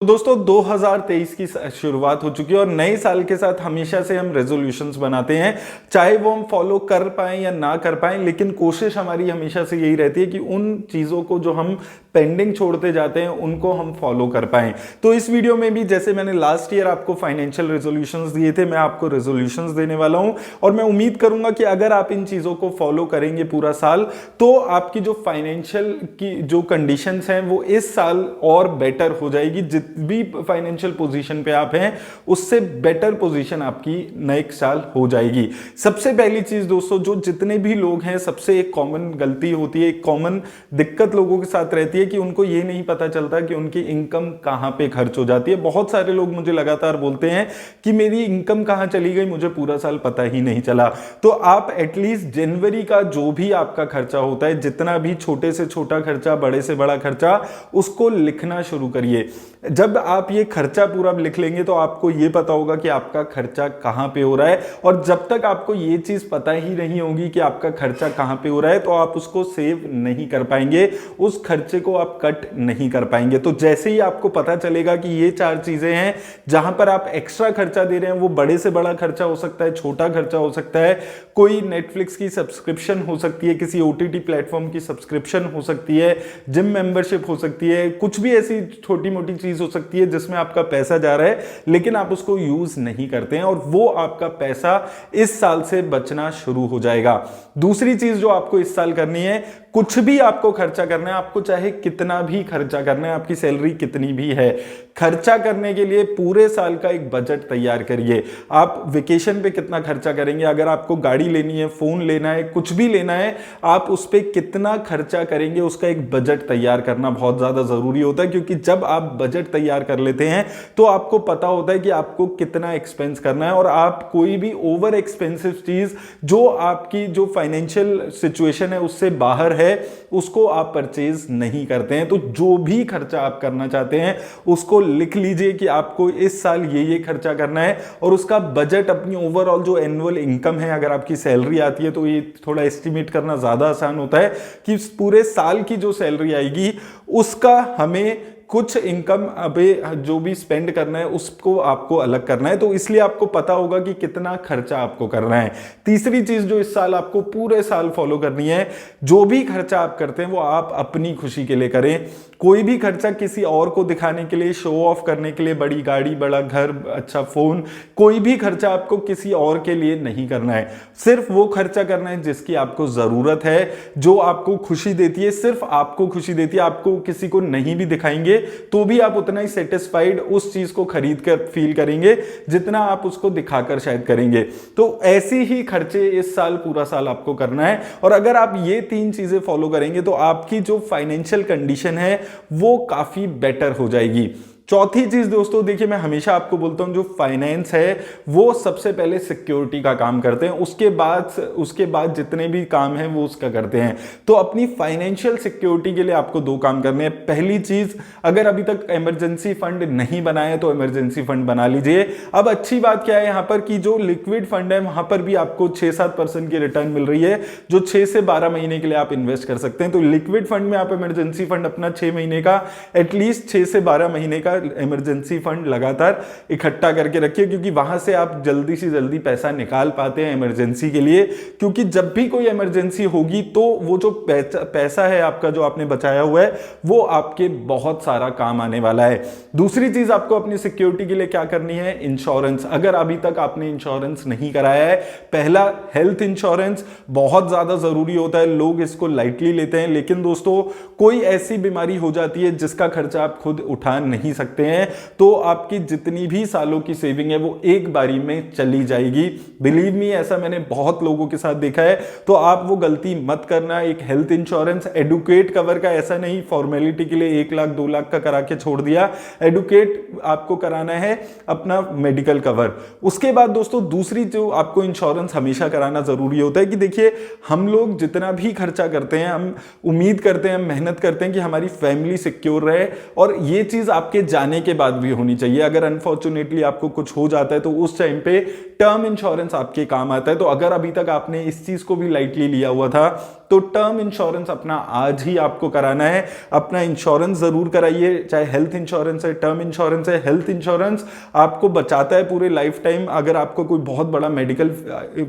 तो दोस्तों 2023 की शुरुआत हो चुकी है और नए साल के साथ हमेशा से हम रेजोल्यूशंस बनाते हैं, चाहे वो हम फॉलो कर पाएं या ना कर पाएं, लेकिन कोशिश हमारी हमेशा से यही रहती है कि उन चीज़ों को जो हम पेंडिंग छोड़ते जाते हैं उनको हम फॉलो कर पाएं। तो इस वीडियो में भी जैसे मैंने लास्ट ईयर आपको फाइनेंशियल रेजोल्यूशंस दिए थे, मैं आपको रेजोल्यूशंस देने वाला हूं और मैं उम्मीद करूंगा कि अगर आप इन चीज़ों को फॉलो करेंगे पूरा साल तो आपकी जो फाइनेंशियल की जो कंडीशंस हैं वो इस साल और बेटर हो जाएगी। भी फाइनेंशियल पोजीशन पे आप हैं उससे बेटर पोजीशन आपकी नेक्स्ट साल हो जाएगी। सबसे पहली चीज दोस्तों, जो जितने भी लोग हैं सबसे एक कॉमन गलती होती है, एक कॉमन दिक्कत लोगों के साथ रहती है कि उनको ये नहीं पता चलता कि उनकी इनकम कहां पे खर्च हो जाती है। बहुत सारे लोग मुझे लगातार बोलते हैं कि मेरी इनकम कहां चली गई, मुझे पूरा साल पता ही नहीं चला। तो आप एटलीस्ट जनवरी का जो भी आपका खर्चा होता है, जितना भी छोटे से छोटा खर्चा, बड़े से बड़ा खर्चा, उसको लिखना शुरू करिए। जब आप ये खर्चा पूरा लिख लेंगे तो आपको ये पता होगा कि आपका खर्चा कहां पे हो रहा है, और जब तक आपको ये चीज पता ही नहीं होगी कि आपका खर्चा कहां पे हो रहा है तो आप उसको सेव नहीं कर पाएंगे, उस खर्चे को आप कट नहीं कर पाएंगे। तो जैसे ही आपको पता चलेगा कि ये चार चीजें हैं जहां पर आप एक्स्ट्रा खर्चा दे रहे हैं, वो बड़े से बड़ा खर्चा हो सकता है, छोटा खर्चा हो सकता है, कोई नेटफ्लिक्स की सब्सक्रिप्शन हो सकती है, किसी ओटीटी प्लेटफॉर्म की सब्सक्रिप्शन हो सकती है, जिम मेंबरशिप हो सकती है, कुछ भी ऐसी छोटी मोटी चीज हो सकती है जिसमें आपका पैसा जा रहा है लेकिन आप उसको यूज नहीं करते हैं, और वो आपका पैसा इस साल से बचना शुरू हो जाएगा। दूसरी चीज जो आपको इस साल करनी है, कुछ भी आपको खर्चा करना है, आपको चाहे कितना भी खर्चा करना है, आपकी सैलरी कितनी भी है, खर्चा करने के लिए पूरे साल का एक बजट तैयार करिए। आप वेकेशन पे कितना खर्चा करेंगे, अगर आपको गाड़ी लेनी है, फोन लेना है, कुछ भी लेना है, आप उस पर कितना खर्चा करेंगे उसका एक बजट तैयार करना बहुत ज्यादा जरूरी होता है। क्योंकि जब आप बजट तैयार कर लेते हैं तो आपको पता होता है कि आपको कितना एक्सपेंस करना है, और आप कोई भी ओवर एक्सपेंसिव चीज जो आपकी जो फाइनेंशियल सिचुएशन है उससे बाहर है उसको आप परचेज नहीं करते हैं। तो जो भी खर्चा आप करना चाहते हैं उसको लिख लीजिए कि आपको इस साल ये खर्चा करना है, और उसका बजट अपनी ओवरऑल जो एनुअल इनकम है, अगर आपकी सैलरी आती है तो ये थोड़ा एस्टिमेट करना ज्यादा आसान होता है कि पूरे साल की जो सैलरी आएगी उसका हमें कुछ इनकम अबे जो भी स्पेंड करना है उसको आपको अलग करना है। तो इसलिए आपको पता होगा कि कितना खर्चा आपको करना है। तीसरी चीज जो इस साल आपको पूरे साल फॉलो करनी है, जो भी खर्चा आप करते हैं वो आप अपनी खुशी के लिए करें। कोई भी खर्चा किसी और को दिखाने के लिए, शो ऑफ करने के लिए, बड़ी गाड़ी, बड़ा घर, अच्छा फोन, कोई भी खर्चा आपको किसी और के लिए नहीं करना है। सिर्फ वो खर्चा करना है जिसकी आपको जरूरत है, जो आपको खुशी देती है, सिर्फ आपको खुशी देती है। आपको किसी को नहीं भी दिखाएंगे तो भी आप उतना ही सेटिस्फाइड उस चीज को खरीद कर फील करेंगे जितना आप उसको दिखाकर शायद करेंगे। तो ऐसे ही खर्चे इस साल पूरा साल आपको करना है, और अगर आप ये तीन चीजें फॉलो करेंगे तो आपकी जो फाइनेंशियल कंडीशन है वो काफी बेटर हो जाएगी। चौथी चीज दोस्तों, देखिए मैं हमेशा आपको बोलता हूं जो फाइनेंस है वो सबसे पहले सिक्योरिटी का काम करते हैं, उसके बाद जितने भी काम हैं वो उसका करते हैं। तो अपनी फाइनेंशियल सिक्योरिटी के लिए आपको दो काम करने हैं। पहली चीज, अगर अभी तक इमरजेंसी फंड नहीं बनाया तो इमरजेंसी फंड बना लीजिए। अब अच्छी बात क्या है यहां पर कि जो लिक्विड फंड है वहां पर भी आपको 6-7% की रिटर्न मिल रही है, जो 6 से 12 महीने के लिए आप इन्वेस्ट कर सकते हैं। तो लिक्विड फंड में आप इमरजेंसी फंड अपना 6 महीने का, एटलीस्ट 6 से 12 महीने का इमरजेंसी फंड लगातार इकट्ठा करके रखिए, क्योंकि वहां से आप जल्दी से जल्दी पैसा निकाल पाते हैं इमरजेंसी के लिए। क्योंकि जब भी कोई इमरजेंसी होगी तो वो जो पैसा है आपका जो आपने बचाया हुआ है वो आपके बहुत सारा काम आने वाला है। दूसरी चीज आपको अपनी सिक्योरिटी के लिए क्या करनी है, इंश्योरेंस। अगर अभी तक आपने इंश्योरेंस नहीं कराया है, पहला हेल्थ इंश्योरेंस बहुत ज्यादा जरूरी होता है, लोग इसको लाइटली लेते हैं, लेकिन दोस्तों कोई ऐसी बीमारी हो जाती है जिसका खर्चा आप खुद उठा नहीं सकते हैं तो आपकी जितनी भी सालों की सेविंग है वो एक बारी में चली जाएगी। बिलीव मी, ऐसा मैंने बहुत लोगों के साथ देखा है। तो आप वो गलती मत करना। एक हेल्थ इंश्योरेंस, एडुकेट कवर का ऐसा नहीं फॉर्मेलिटी के लिए 1 लाख 2 लाख का करा के छोड़ दिया, एडुकेट आपको कराना है अपना मेडिकल कवर। उसके बाद दोस्तों दूसरी जो आपको इंश्योरेंस हमेशा कराना जरूरी होता है कि देखिए हम लोग जितना भी खर्चा करते हैं, हम उम्मीद करते हैं, हम मेहनत करते हैं कि हमारी फैमिली सिक्योर रहे, और ये चीज आपके जाने के बाद भी होनी चाहिए। अगर अनफॉर्चुनेटली आपको कुछ हो जाता है तो उस टाइम पे टर्म इंश्योरेंस आपके काम आता है। तो अगर अभी तक आपने इस चीज को भी लाइटली लिया हुआ था तो टर्म इंश्योरेंस अपना आज ही आपको कराना है। अपना इंश्योरेंस जरूर कराइए, चाहे हेल्थ इंश्योरेंस है, टर्म इंश्योरेंस है। हेल्थ इंश्योरेंस आपको बचाता है पूरे लाइफ टाइम अगर आपको कोई बहुत बड़ा मेडिकल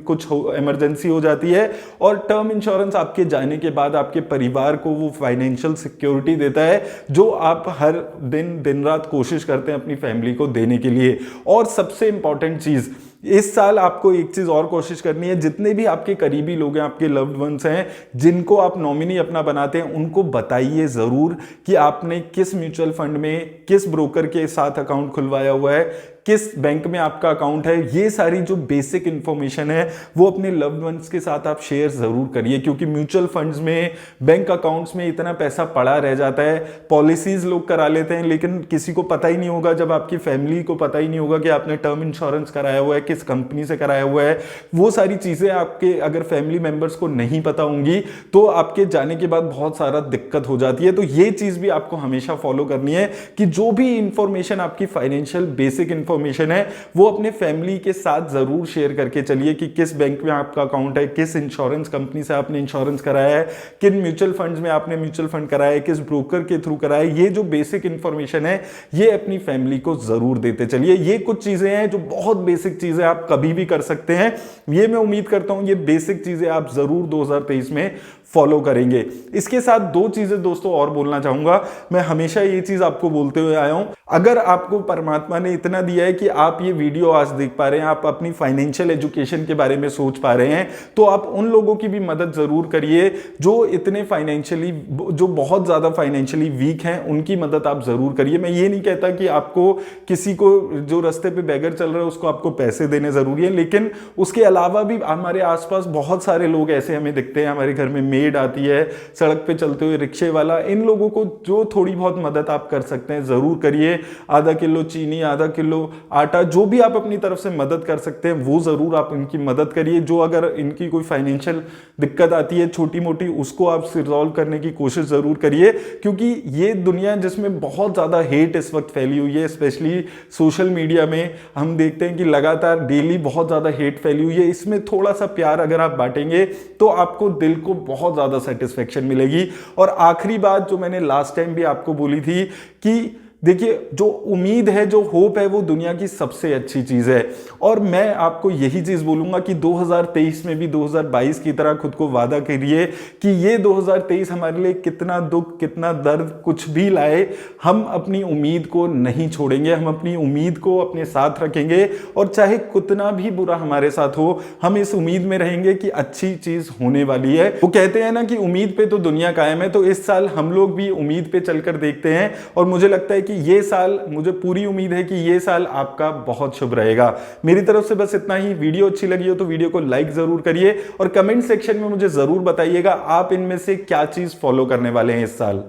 कुछ इमरजेंसी हो जाती है, और टर्म इंश्योरेंस आपके जाने के बाद आपके परिवार को वो फाइनेंशियल सिक्योरिटी देता है जो आप हर दिन दिन रात कोशिश करते हैं अपनी फैमिली को देने के लिए। और सबसे इंपॉर्टेंट चीज, इस साल आपको एक चीज और कोशिश करनी है, जितने भी आपके करीबी लोग हैं, आपके लव्ड वंस हैं, जिनको आप नॉमिनी अपना बनाते हैं, उनको बताइए जरूर कि आपने किस म्यूचुअल फंड में किस ब्रोकर के साथ अकाउंट खुलवाया हुआ है, किस बैंक में आपका अकाउंट है। ये सारी जो बेसिक इंफॉर्मेशन है वो अपने लव्ड वंस के साथ आप शेयर जरूर करिए, क्योंकि म्यूचुअल फंड्स में, बैंक अकाउंट्स में इतना पैसा पड़ा रह जाता है। पॉलिसीज लोग करा लेते हैं लेकिन किसी को पता ही नहीं होगा, जब आपकी फैमिली को पता ही नहीं होगा कि आपने टर्म इंश्योरेंस कराया हुआ है, किस कंपनी से कराया हुआ है। वो सारी चीजें आपके अगर फैमिली मेंबर्स को नहीं पता होंगी तो आपके जाने के बाद बहुत सारा दिक्कत हो जाती है। तो ये चीज भी आपको हमेशा फॉलो करनी है कि जो भी इंफॉर्मेशन आपकी फाइनेंशियल बेसिक इंफॉर्मेशन है वो अपने फैमिली के साथ जरूर शेयर करके चलिए कि किस बैंक में आपका अकाउंट है, किस इंश्योरेंस कंपनी से आपने इंश्योरेंस कराया है, किन म्यूचुअल फंड्स में आपने म्यूचुअल फंड कराया है, किस ब्रोकर के थ्रू कराया है। ये जो बेसिक इंफॉर्मेशन है ये अपनी फैमिली को जरूर देते चलिए। ये कुछ चीजें हैं जो बहुत बेसिक चीजें आप कभी भी कर सकते हैं। ये मैं उम्मीद करता हूं ये बेसिक चीजें आप जरूर 2023 में फॉलो करेंगे। इसके साथ दो चीजें दोस्तों और बोलना चाहूंगा। मैं हमेशा ये चीज आपको बोलते हुए आया हूं, अगर आपको परमात्मा ने इतना दिया है कि आप ये वीडियो आज देख पा रहे हैं, आप अपनी फाइनेंशियल एजुकेशन के बारे में सोच पा रहे हैं, तो आप उन लोगों की भी मदद जरूर करिए जो इतने फाइनेंशियली, जो बहुत ज्यादा फाइनेंशियली वीक हैं, उनकी मदद आप जरूर करिए। मैं ये नहीं कहता कि आपको किसी को जो रास्ते पे बेगर चल रहा है उसको आपको पैसे देने जरूरी है, लेकिन उसके अलावा भी हमारे आसपास बहुत सारे लोग ऐसे हमें दिखते हैं। हमारे घर में मेड आती है, सड़क पे चलते हुए रिक्शे वाला, इन लोगों को जो थोड़ी बहुत मदद आप कर सकते हैं जरूर करिए। आधा किलो चीनी, आधा किलो आटा, जो भी आप अपनी तरफ से मदद कर सकते हैं वो जरूर आप इनकी मदद करिए। जो अगर इनकी कोई फाइनेंशियल दिक्कत आती है छोटी मोटी, उसको आप रिजॉल्व करने की कोशिश जरूर करिए, क्योंकि ये दुनिया जिसमें बहुत ज्यादा हेट इस वक्त फैली हुई है, स्पेशली सोशल मीडिया में हम देखते हैं कि लगातार डेली बहुत ज्यादा हेट फैली हुई है। इसमें थोड़ा सा प्यार अगर आप बांटेंगे तो आपको दिल को बहुत ज्यादा सेटिस्फेक्शन मिलेगी। और आखिरी बात जो मैंने लास्ट टाइम भी आपको बोली थी कि देखिए, जो उम्मीद है, जो होप है, वो दुनिया की सबसे अच्छी चीज है। और मैं आपको यही चीज बोलूंगा कि 2023 में भी 2022 की तरह खुद को वादा करिए कि ये 2023 हमारे लिए कितना दुख, कितना दर्द कुछ भी लाए, हम अपनी उम्मीद को नहीं छोड़ेंगे, हम अपनी उम्मीद को अपने साथ रखेंगे। और चाहे कितना भी बुरा हमारे साथ हो, हम इस उम्मीद में रहेंगे कि अच्छी चीज होने वाली है। वो कहते हैं ना कि उम्मीद पे तो दुनिया कायम है। तो इस साल हम लोग भी उम्मीद पे चलकर देखते हैं, और मुझे लगता है कि ये साल, मुझे पूरी उम्मीद है कि ये साल आपका बहुत शुभ रहेगा। मेरी तरफ से बस इतना ही। वीडियो अच्छी लगी हो तो वीडियो को लाइक जरूर करिए, और कमेंट सेक्शन में मुझे जरूर बताइएगा आप इनमें से क्या चीज फॉलो करने वाले हैं इस साल।